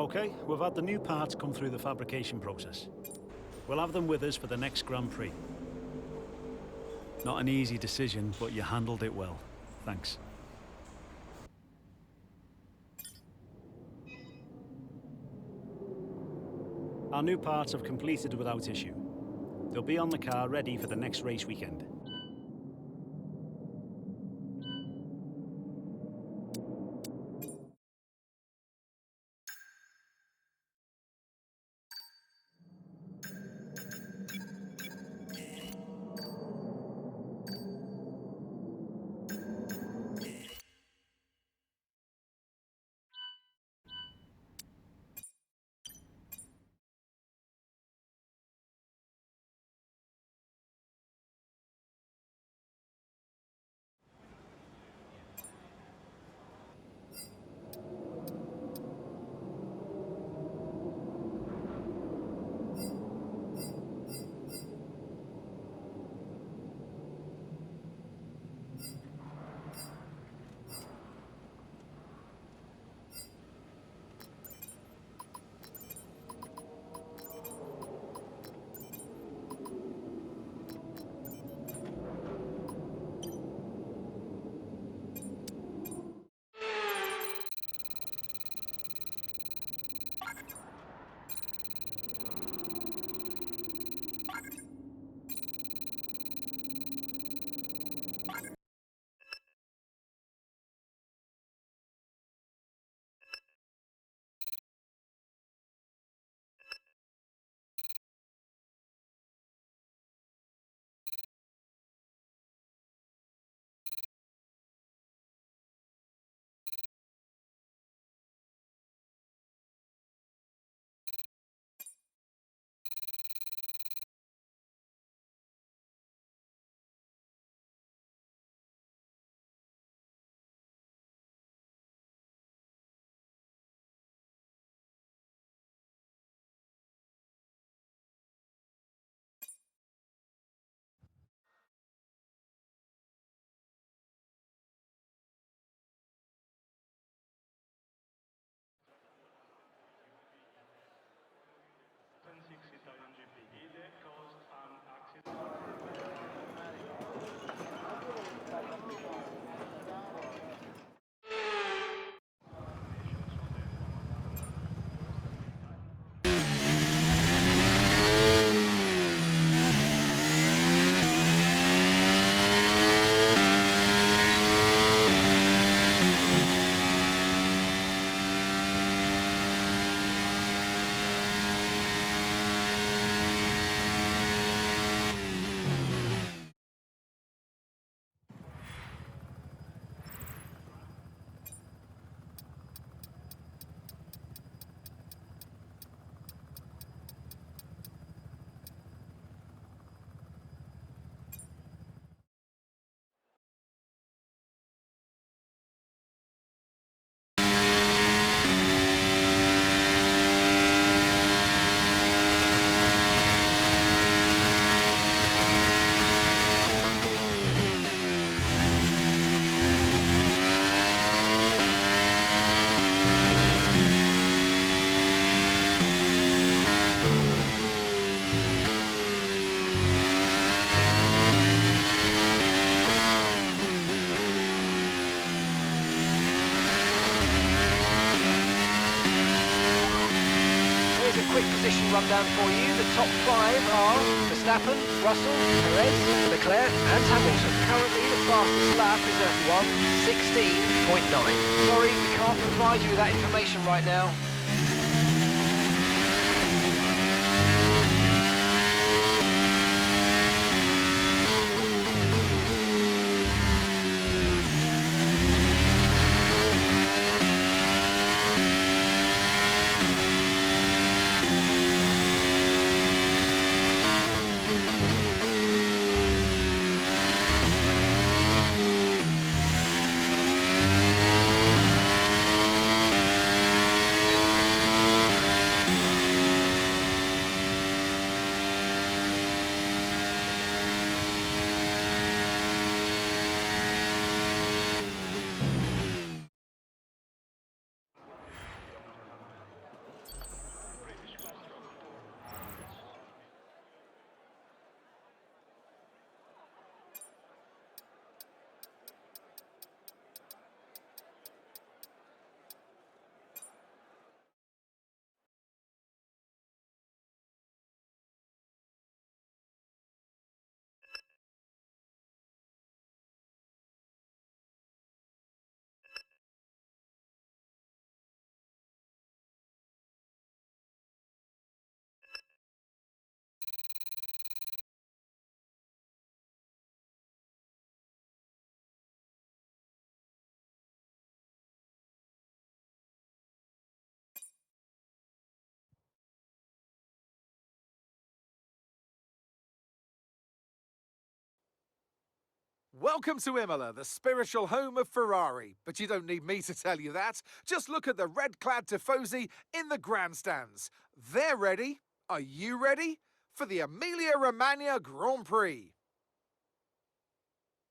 Okay, we've had the new parts come through the fabrication process. We'll have them with us for the next Grand Prix. Not an easy decision, but you handled it well. Thanks. Our new parts have completed without issue. They'll be on the car ready for the next race weekend. Position rundown for you. The top 5 are Verstappen, Russell, Perez, Leclerc and Hamilton. Currently the fastest lap is at 1:16.9. Sorry, we can't provide you with that information right now. Welcome to Imola, the spiritual home of Ferrari. But you don't need me to tell you that. Just look at the red-clad tifosi in the grandstands. They're ready. Are you ready? For the Emilia-Romagna Grand Prix.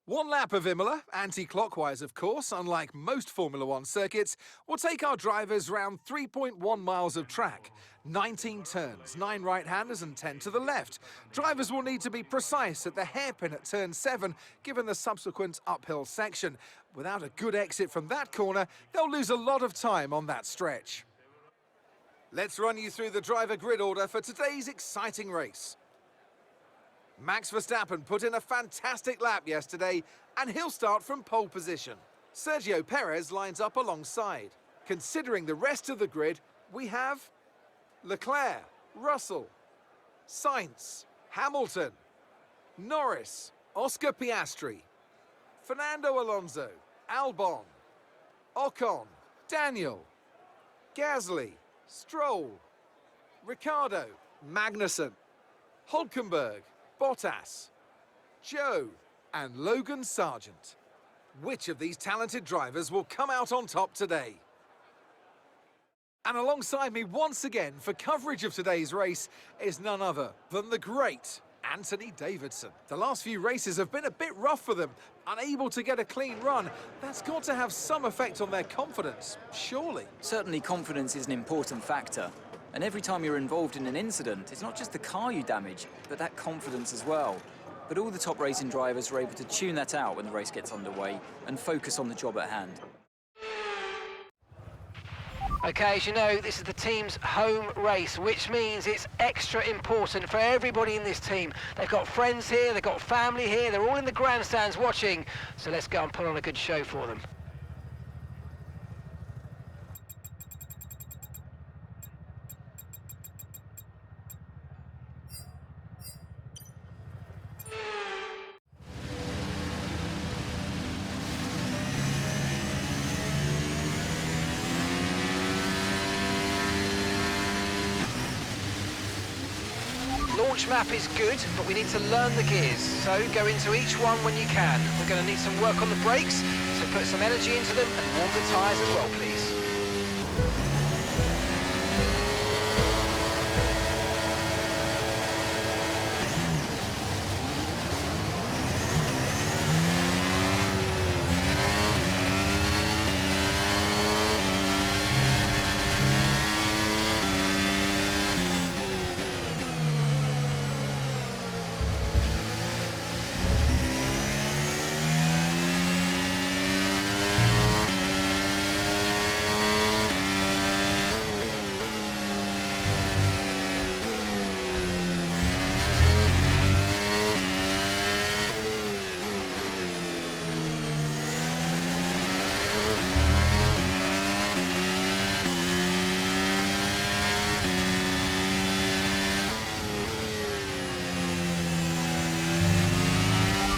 One lap of Imola, anti-clockwise of course, unlike most Formula One circuits, will take our drivers round 3.1 miles of track. 19 turns, 9 right-handers and 10 to the left. Drivers will need to be precise at the hairpin at turn 7, given the subsequent uphill section. Without a good exit from that corner, they'll lose a lot of time on that stretch. Let's run you through the driver grid order for today's exciting race. Max Verstappen put in a fantastic lap yesterday, and he'll start from pole position. Sergio Perez lines up alongside. Considering the rest of the grid, we have Leclerc, Russell, Sainz, Hamilton, Norris, Oscar Piastri, Fernando Alonso, Albon, Ocon, Daniel, Gasly, Stroll, Ricciardo, Magnussen, Hulkenberg, Bottas, Joe, and Logan Sargent. Which of these talented drivers will come out on top today? And alongside me once again for coverage of today's race is none other than the great Anthony Davidson. The last few races have been a bit rough for them, unable to get a clean run. That's got to have some effect on their confidence, surely. Certainly confidence is an important factor. And every time you're involved in an incident, it's not just the car you damage, but that confidence as well. But all the top racing drivers are able to tune that out when the race gets underway and focus on the job at hand. Okay, as you know, this is the team's home race, which means it's extra important for everybody in this team. They've got friends here, they've got family here, they're all in the grandstands watching. So let's go and put on a good show for them. Launch map is good, but we need to learn the gears, so go into each one when you can. We're going to need some work on the brakes, so put some energy into them and warm the tyres as well, please.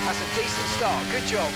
That's a decent start, good job.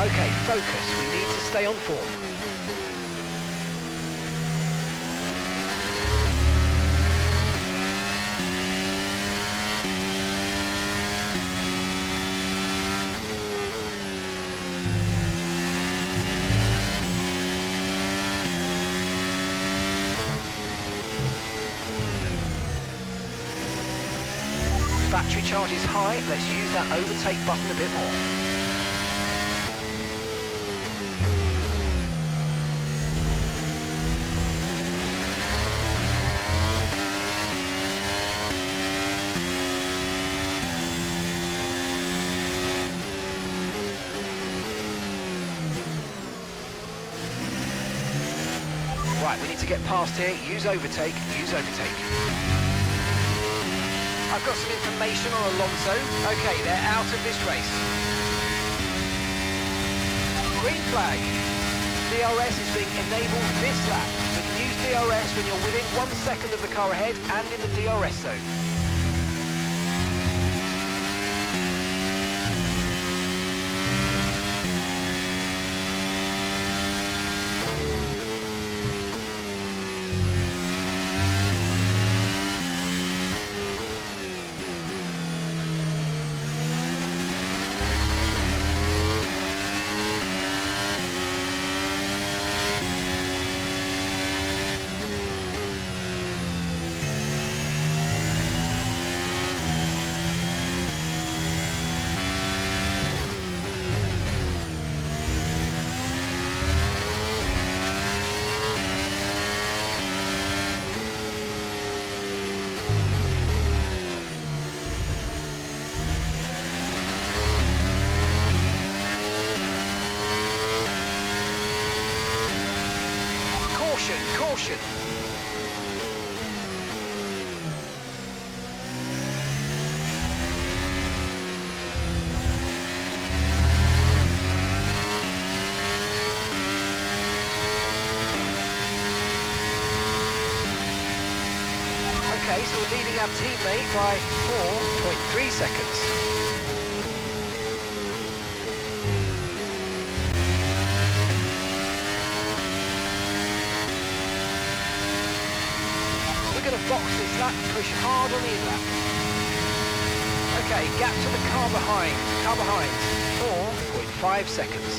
Okay, focus. We need to stay on form. Battery charge is high, let's use that overtake button a bit more. Right, we need to get past here. Use overtake, use overtake. I've got some information on Alonso. Okay, they're out of this race. Green flag. DRS is being enabled this lap. You can use DRS when you're within 1 second of the car ahead and in the DRS zone. Caution. Okay, so we're leading our teammate by 4.3 seconds. Box this lap, push hard on the in-lap. Okay, gap to the car behind. 4.5 seconds.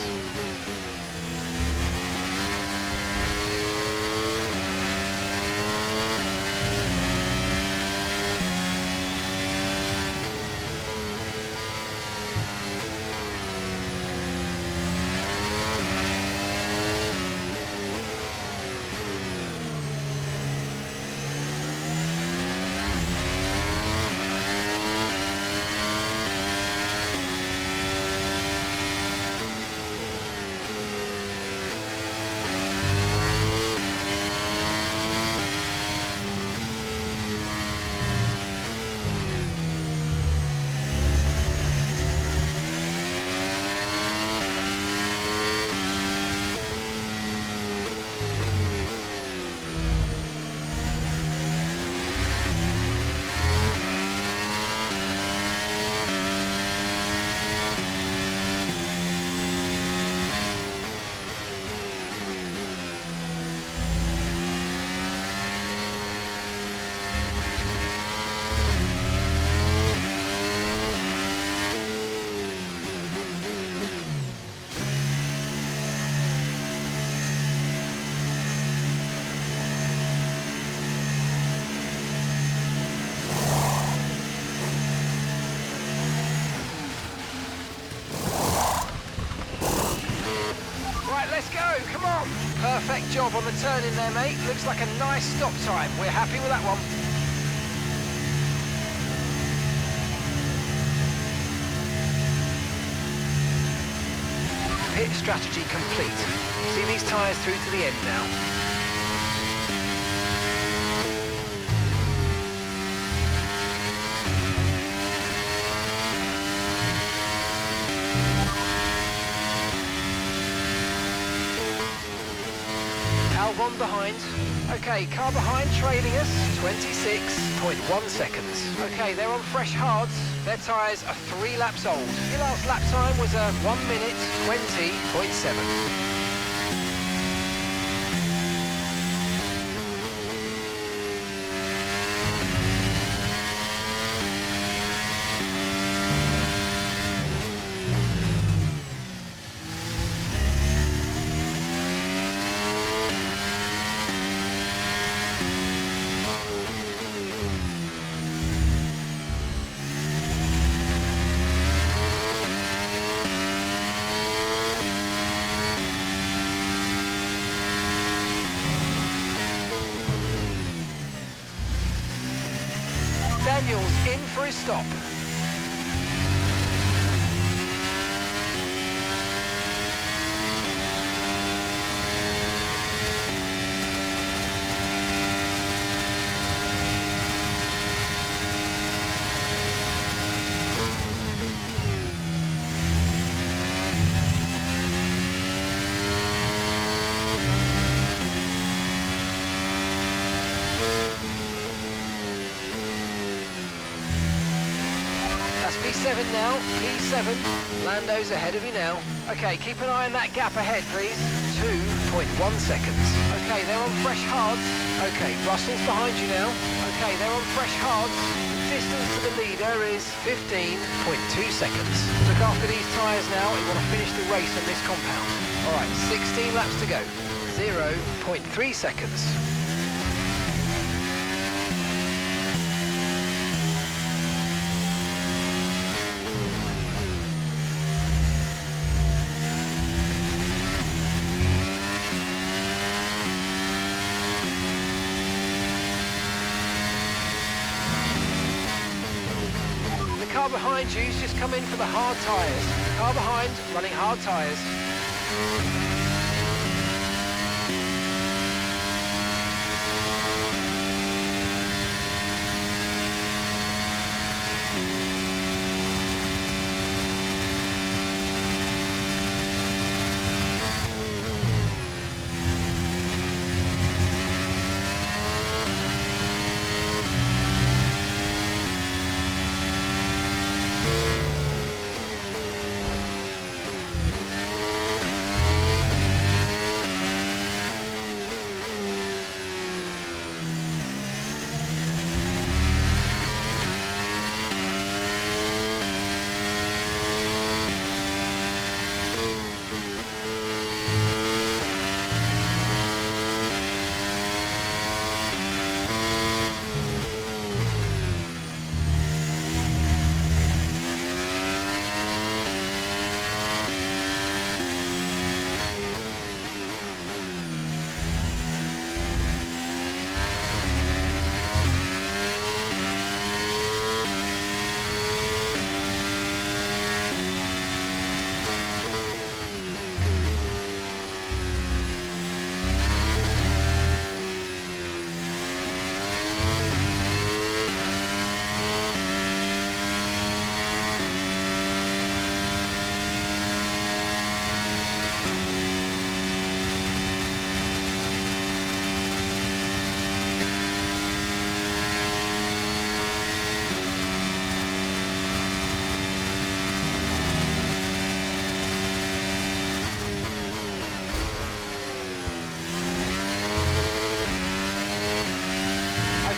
Perfect job on the turn in there, mate. Looks like a nice stop time. We're happy with that one. Pit strategy complete. See these tyres through to the end now. Albon behind. Okay, car behind trailing us, 26.1 seconds. Okay, they're on fresh hards. Their tyres are 3 laps old. Your last lap time was 1 minute 20.7. for his stop. That's P7 now, P7. Lando's ahead of you now. Okay, keep an eye on that gap ahead, please. 2.1 seconds. Okay, they're on fresh hards. Okay, Russell's behind you now. Okay, they're on fresh hards. Distance to the leader is 15.2 seconds. Look after these tyres now. You want to finish the race on this compound. All right, 16 laps to go. 0.3 seconds. The car behind you's just come in for the hard tyres. Car behind, running hard tyres.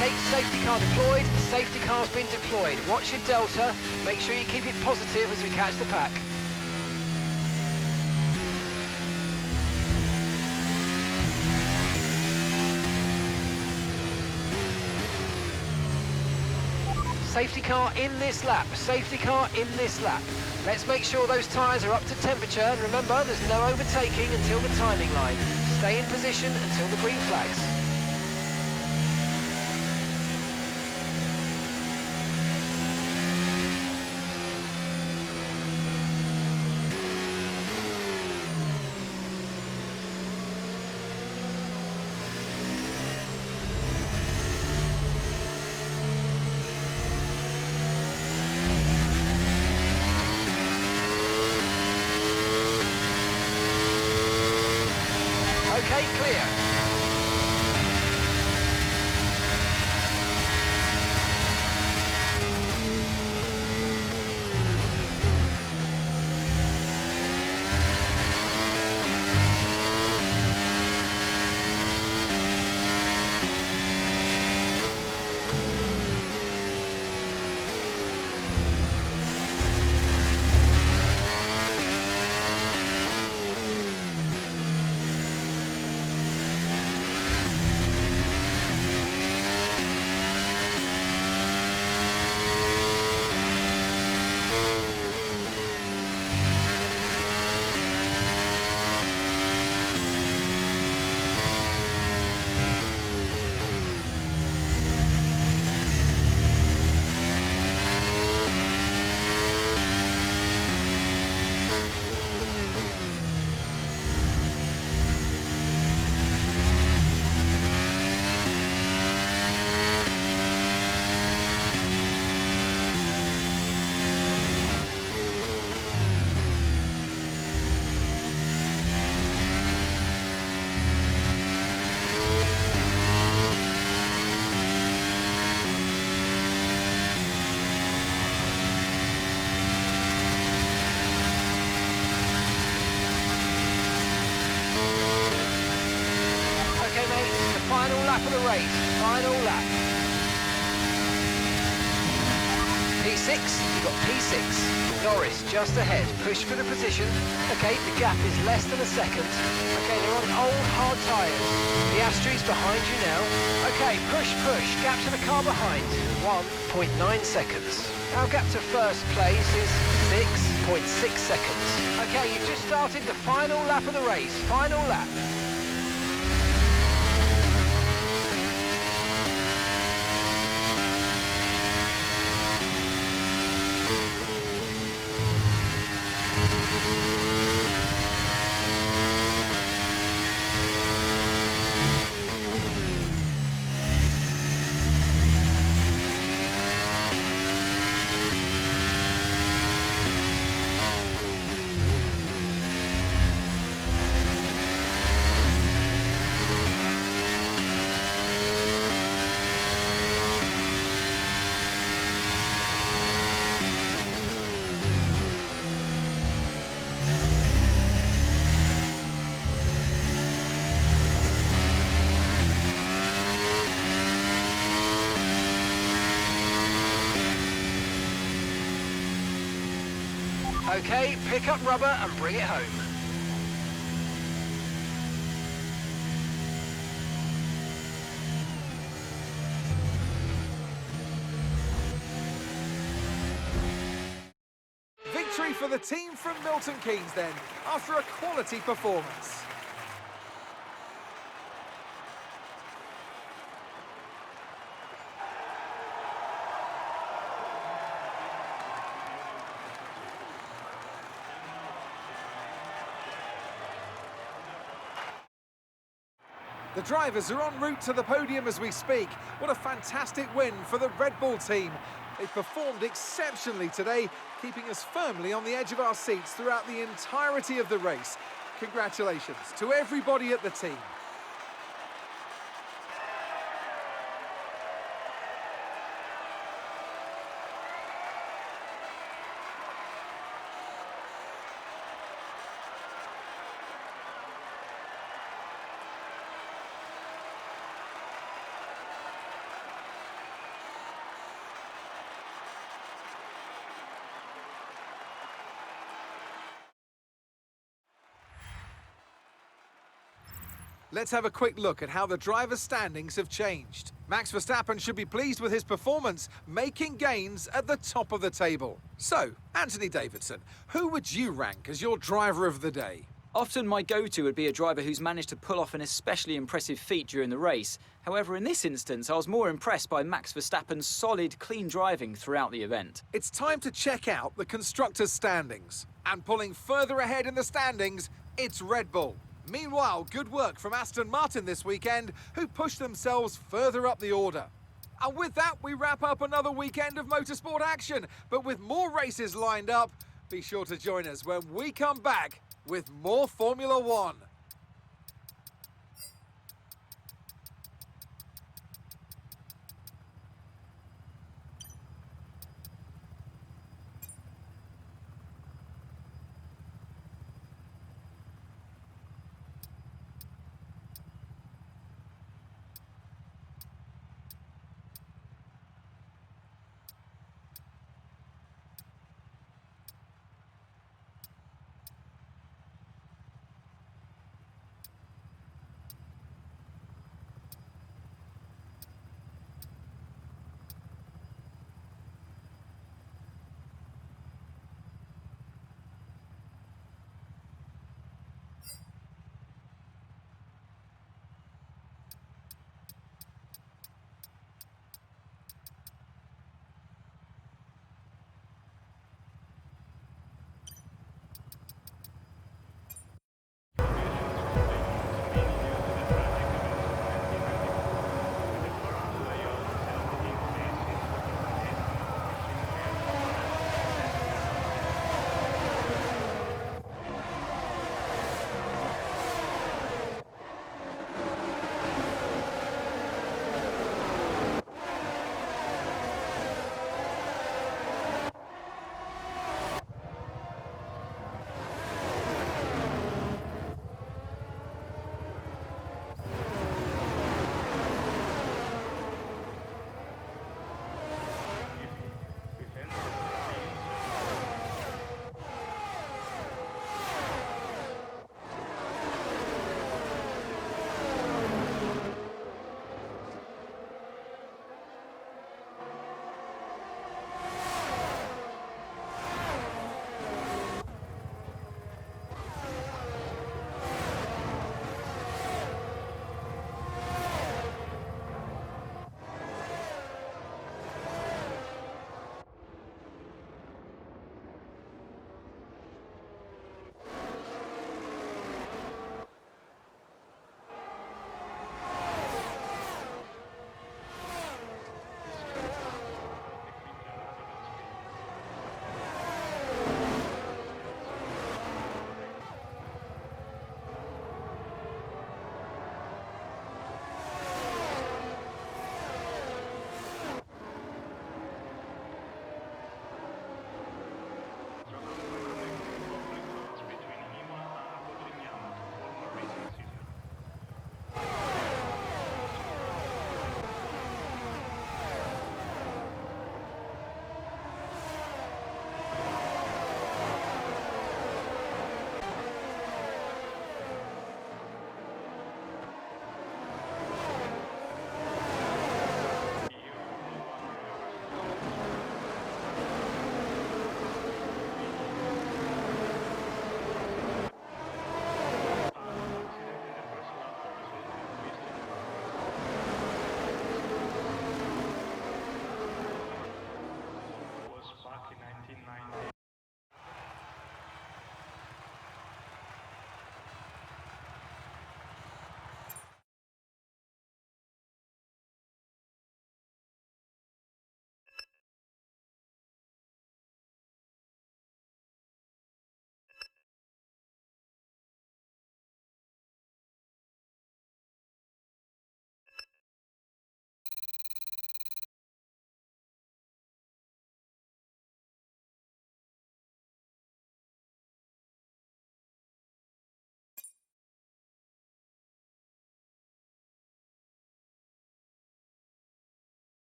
Okay, safety car deployed, safety car's been deployed. Watch your delta, make sure you keep it positive as we catch the pack. Safety car in this lap, safety car in this lap. Let's make sure those tyres are up to temperature, and remember, there's no overtaking until the timing line. Stay in position until the green flags. Okay, clear. lap of the race, final lap. P6, you've got P6. Norris just ahead, push for the position. Okay, the gap is less than a second. Okay, they're on old hard tyres. The Piastri's behind you now. Okay, push, gap to the car behind, 1.9 seconds. Our gap to first place is 6.6 seconds. Okay, you've just started the final lap of the race, final lap. Okay, pick up rubber and bring it home. Victory for the team from Milton Keynes then, after a quality performance. The drivers are en route to the podium as we speak. What a fantastic win for the Red Bull team. They performed exceptionally today, keeping us firmly on the edge of our seats throughout the entirety of the race. Congratulations to everybody at the team. Let's have a quick look at how the drivers' standings have changed. Max Verstappen should be pleased with his performance, making gains at the top of the table. So, Anthony Davidson, who would you rank as your driver of the day? Often my go-to would be a driver who's managed to pull off an especially impressive feat during the race. However, in this instance, I was more impressed by Max Verstappen's solid, clean driving throughout the event. It's time to check out the constructors' standings. And pulling further ahead in the standings, it's Red Bull. Meanwhile, good work from Aston Martin this weekend, who pushed themselves further up the order. And with that, we wrap up another weekend of motorsport action. But with more races lined up, be sure to join us when we come back with more Formula One.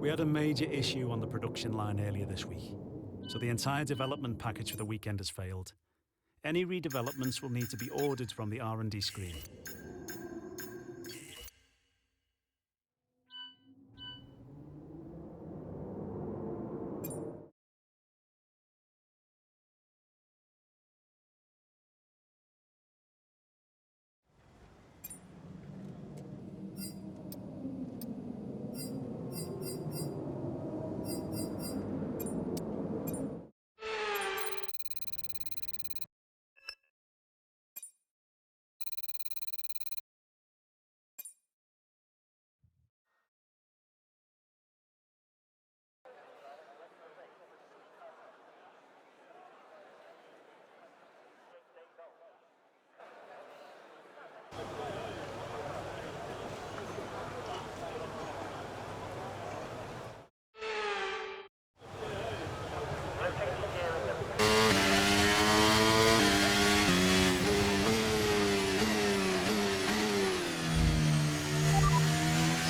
We had a major issue on the production line earlier this week, so the entire development package for the weekend has failed. Any redevelopments will need to be ordered from the R&D screen.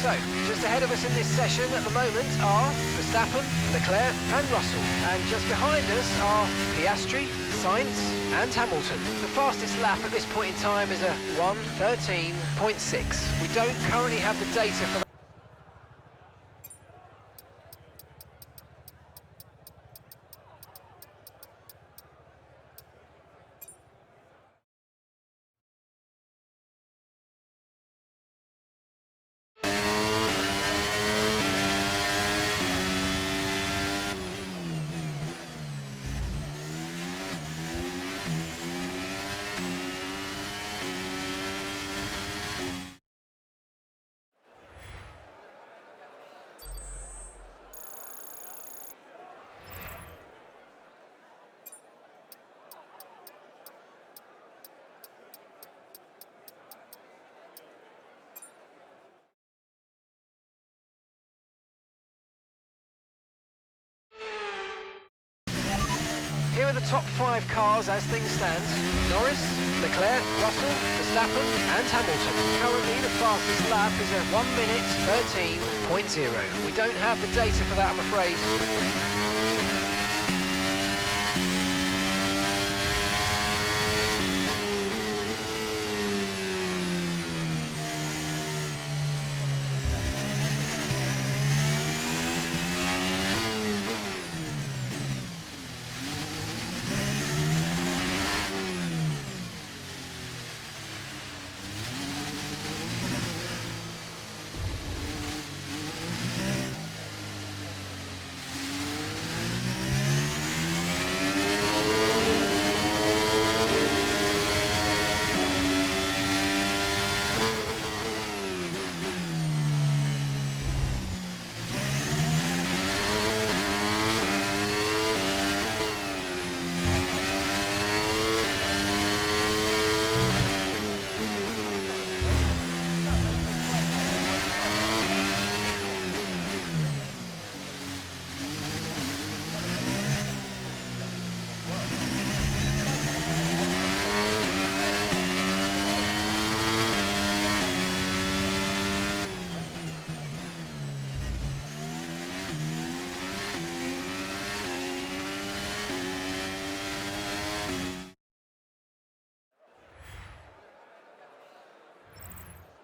So, just ahead of us in this session at the moment are Verstappen, Leclerc and Russell. And just behind us are Piastri, Sainz and Hamilton. The fastest lap at this point in time is a 1:13.6. We don't currently have the data for that. Here are the top 5 cars as things stand. Norris, Leclerc, Russell, Verstappen and Hamilton. Currently the fastest lap is a 1:13.0. We don't have the data for that, I'm afraid.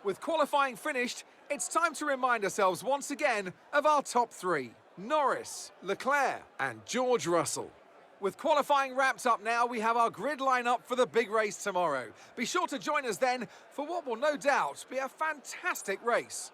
With qualifying finished, it's time to remind ourselves once again of our top 3. Norris, Leclerc and George Russell. With qualifying wrapped up now, we have our grid lineup for the big race tomorrow. Be sure to join us then for what will no doubt be a fantastic race.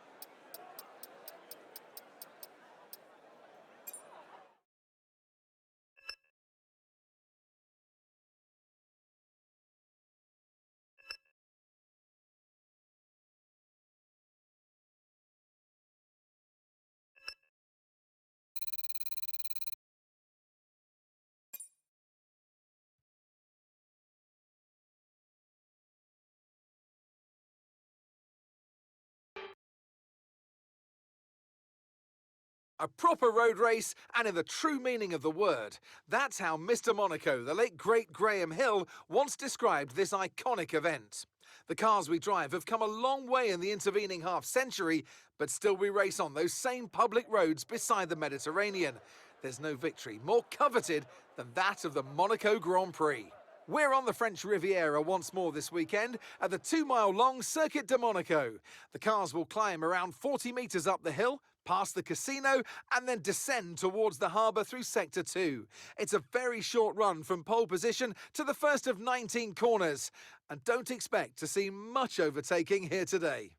A proper road race, and in the true meaning of the word. That's how Mr. Monaco, the late great Graham Hill, once described this iconic event. The cars we drive have come a long way in the intervening half-century, but still we race on those same public roads beside the Mediterranean. There's no victory more coveted than that of the Monaco Grand Prix. We're on the French Riviera once more this weekend at the 2-mile-long Circuit de Monaco. The cars will climb around 40 metres up the hill, past the casino, and then descend towards the harbour through Sector 2. It's a very short run from pole position to the first of 19 corners, and don't expect to see much overtaking here today.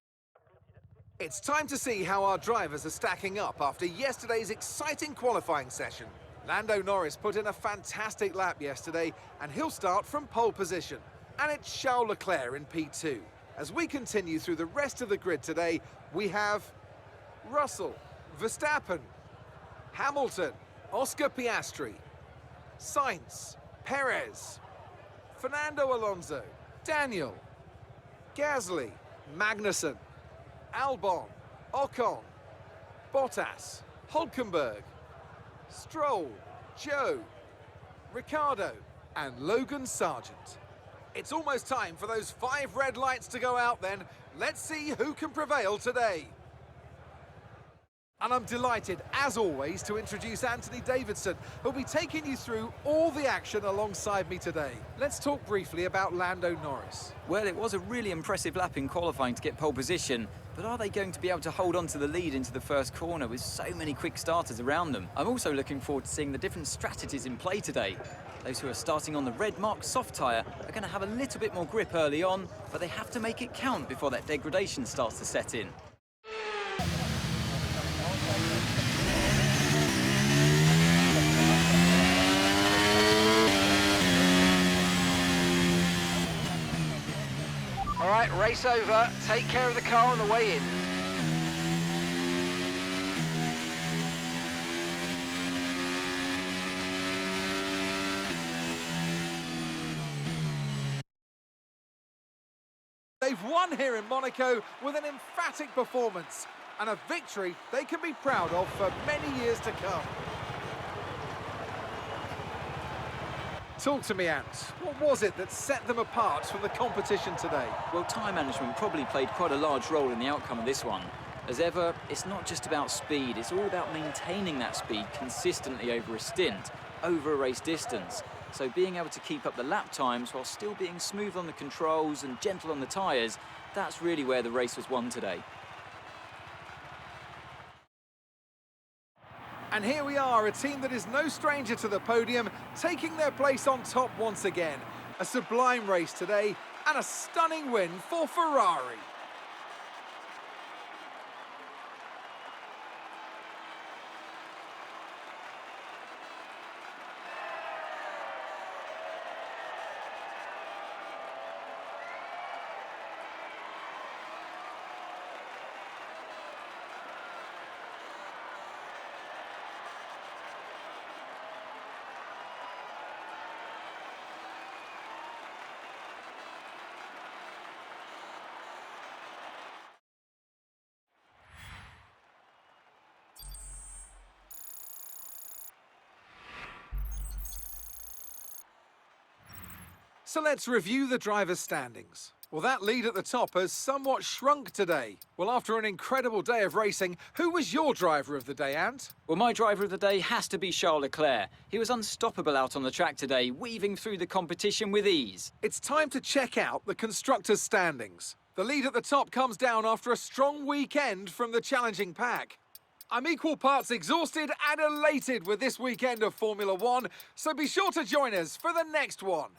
It's time to see how our drivers are stacking up after yesterday's exciting qualifying session. Lando Norris put in a fantastic lap yesterday, and he'll start from pole position. And it's Charles Leclerc in P2. As we continue through the rest of the grid today, we have Russell, Verstappen, Hamilton, Oscar Piastri, Sainz, Perez, Fernando Alonso, Daniel, Gasly, Magnussen, Albon, Ocon, Bottas, Hülkenberg, Stroll, Joe, Ricciardo, and Logan Sargent. It's almost time for those 5 red lights to go out then. Let's see who can prevail today. And I'm delighted, as always, to introduce Anthony Davidson, who'll be taking you through all the action alongside me today. Let's talk briefly about Lando Norris. Well, it was a really impressive lap in qualifying to get pole position, but are they going to be able to hold on to the lead into the first corner with so many quick starters around them? I'm also looking forward to seeing the different strategies in play today. Those who are starting on the red marked soft tyre are going to have a little bit more grip early on, but they have to make it count before that degradation starts to set in. All right, race over. Take care of the car on the way in. They've won here in Monaco with an emphatic performance and a victory they can be proud of for many years to come. Talk to me, Ant. What was it that set them apart from the competition today? Well, time management probably played quite a large role in the outcome of this one. As ever, it's not just about speed, it's all about maintaining that speed consistently over a stint, over a race distance. So being able to keep up the lap times while still being smooth on the controls and gentle on the tyres, that's really where the race was won today. And here we are, a team that is no stranger to the podium, taking their place on top once again. A sublime race today, and a stunning win for Ferrari. So let's review the drivers' standings. Well, that lead at the top has somewhat shrunk today. Well, after an incredible day of racing, who was your driver of the day, Ant? Well, my driver of the day has to be Charles Leclerc. He was unstoppable out on the track today, weaving through the competition with ease. It's time to check out the constructors' standings. The lead at the top comes down after a strong weekend from the challenging pack. I'm equal parts exhausted and elated with this weekend of Formula One, so be sure to join us for the next one.